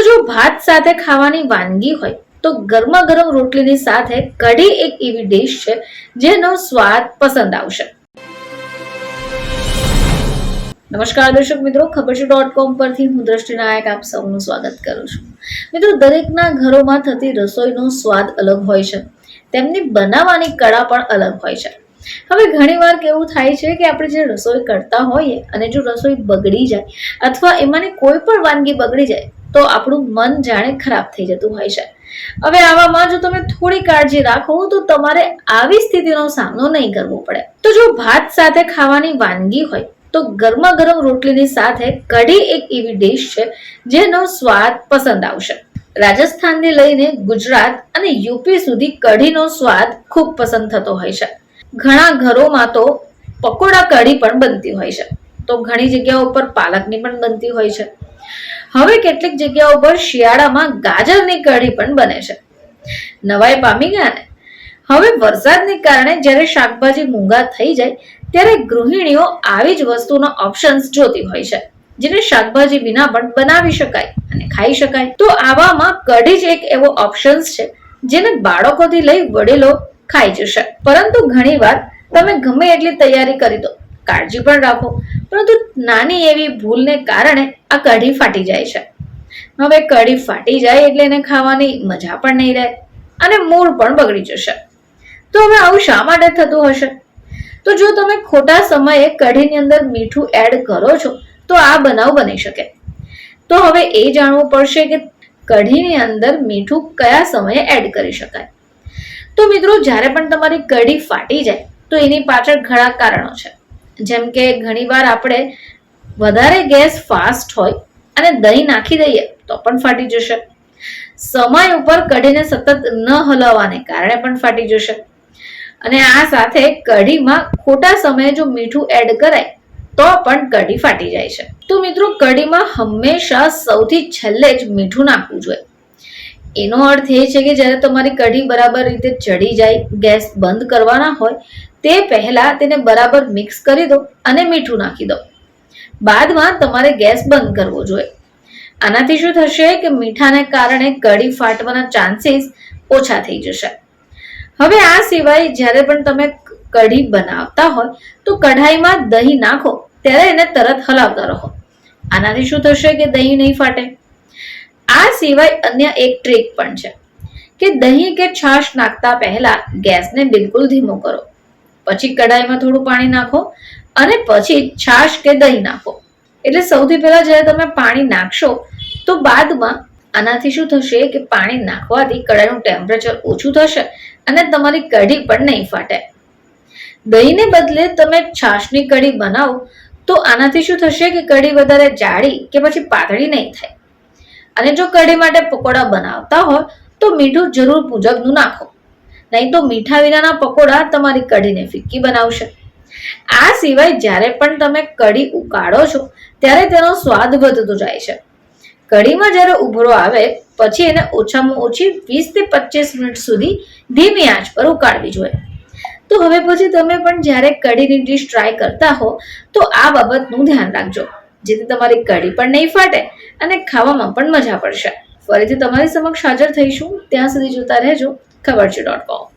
જો ભાત સાથે ખાવાની વાનગી હોય તો ગરમા ગરમ રોટલીની સાથે કઢી એક એવી ડિશ છે જેનો સ્વાદ પસંદ આવશે. નમસ્કાર દર્શક મિત્રો, ખબર છે .com પરથી હું દ્રષ્ટિ નાયક આપ સૌનું સ્વાગત કરું છું. મિત્રો, દરેકના ઘરોમાં થતી રસોઈનો સ્વાદ અલગ હોય છે, તેમની બનાવવાની કળા પણ અલગ હોય છે. હવે ઘણીવાર કેવું થાય છે કે આપણે જે રસોઈ કરતા હોઈએ અને જો રસોઈ બગડી જાય અથવા એમાંની કોઈ પણ વાનગી બગડી જાય તો આપણું મન જાણે ખરાબ થઈ જતું હોય છે. હવે આવામાં જો તમે થોડી કાળજી રાખો તો તમારે આવી સ્થિતિનો સામનો નહીં કરવો પડે. તો જો ભાત સાથે ખાવાની વાનગી હોય તો ગરમા ગરમ રોટલીની સાથે કઢી એક એવી ડિશ છે જેનો સ્વાદ પસંદ આવશે. રાજસ્થાનથી લઈને ગુજરાત અને યુપી સુધી કઢીનો સ્વાદ ખૂબ પસંદ થતો હોય છે. ઘણા ઘરોમાં તો પકોડા કઢી પણ બનતી હોય છે, તો ઘણી જગ્યાઓ પર પાલકની પણ બનતી હોય છે. હવે કેટલીક જગ્યાઓ પર શિયાળામાં ગાજરની કઢી પણ બને છે. નવાઈ પામી ગયા ને? હવે વરસાદને કારણે જ્યારે શાકભાજી મોંઘા થઈ જાય ત્યારે ગૃહિણીઓ આવી જ વસ્તુનો ઓપ્શન્સ જોતી હોય છે, જેને શાકભાજી વિના પણ બનાવી શકાય અને ખાઈ શકાય. તો આવામાં કઢી જ એક એવો ઓપ્શન્સ છે જેને બાળકોથી લઈ વડીલો ખાઈ જશે. પરંતુ ઘણીવાર તમે ગમે એટલી તૈયારી કરી દો, કાળજી પણ રાખો, પરંતુ નાની એવી ભૂલને કારણે આ કઢી ફાટી જાય છે. હવે કઢી ફાટી જાય એટલે એને ખાવાની મજા પણ નહીં રહે અને મૂડ પણ બગડી જશે. તો હવે આવું શા માટે થતું હશે? તો જો તમે ખોટા સમયે કઢીની અંદર મીઠું એડ કરો છો તો આ બનાવ બની શકે. તો હવે એ જાણવું પડશે કે કઢીની અંદર મીઠું કયા સમયે એડ કરી શકાય. તો મિત્રો, જ્યારે પણ તમારી કઢી ફાટી જાય તો એની પાછળ ઘણા કારણો છે. જેમ કે ઘણીવાર આપણે વધારે ગેસ ફાસ્ટ હોય અને દહીં નાખી દઈએ તો પણ ફાટી જશે. સમય ઉપર કઢીને સતત ન હલાવવાને કારણે પણ ફાટી જશે. અને આ સાથે કઢીમાં ખોટા સમયે જો મીઠું એડ કરાય તો પણ કઢી ફાટી જાય છે. તો મિત્રો, કઢીમાં હંમેશા સૌથી છેલ્લે જ મીઠું નાખવું જોઈએ. એનો અર્થ એ છે કે જ્યારે તમારી કઢી બરાબર રીતે ચડી જાય, ગેસ બંધ કરવાના હોય તે પહેલા તેને બરાબર મિક્સ કરી દો અને મીઠું નાખી દો. બાદમાં તમારે ગેસ બંધ કરવો જોઈએ. આનાથી શું થશે કે મીઠાને કારણે કઢી ફાટવાના ચાન્સીસ ઓછા થઈ જશે. હવે આ સિવાય જ્યારે પણ તમે કઢી બનાવતા હોય તો કઢાઈમાં દહીં નાખો ત્યારે એને તરત હલાવતા રહો. આનાથી શું થશે કે દહીં નહીં ફાટે. આ સિવાય અન્ય એક ટ્રીક પણ છે કે દહીં કે છાશ નાખતા પહેલા ગેસને બિલકુલ ધીમો કરો, પછી કઢાઈમાં થોડું પાણી નાખો અને પછી છાશ કે દહીં નાખો. એટલે સૌથી પહેલા જ્યારે તમે પાણી નાખશો તો બાદમાં આનાથી શું થશે કે પાણી નાખવાથી કઢાઈનું ટેમ્પરેચર ઓછું થશે અને તમારી કઢી પણ નહીં ફાટે. દહીંને બદલે તમે છાશની કઢી બનાવો તો આનાથી શું થશે કે કઢી વધારે જાડી કે પછી પાતળી નહીં થાય. અને જો કઢી માટે પકોડા બનાવતા હોય તો મીઠું જરૂર મુજબનું નાખો, નહીં તો મીઠા વિનાના પકોડા તમારી કઢીને ફિક્કી બનાવશે. આ સિવાય જ્યારે પણ તમે કઢી ઉકાળો છો ત્યારે તેનો સ્વાદ વધતો જાય છે. કઢીમાં જ્યારે ઉભરો આવે પછી એને ઓછામાં ઓછી 20 થી 25 મિનિટ સુધી ધીમી આંચ પર ઉકાળવી જોઈએ. તો હવે પછી તમે પણ જ્યારે કઢીની ડીશ ટ્રાય કરતા હો તો આ બાબતનું ધ્યાન રાખજો, જેથી તમારી કઢી પણ નહીં ફાટે અને ખાવામાં પણ મજા પડશે. ફરીથી તમારી સમક્ષ હાજર થઈશું, ત્યાં સુધી જોતા રહેજો ખબર છે .com.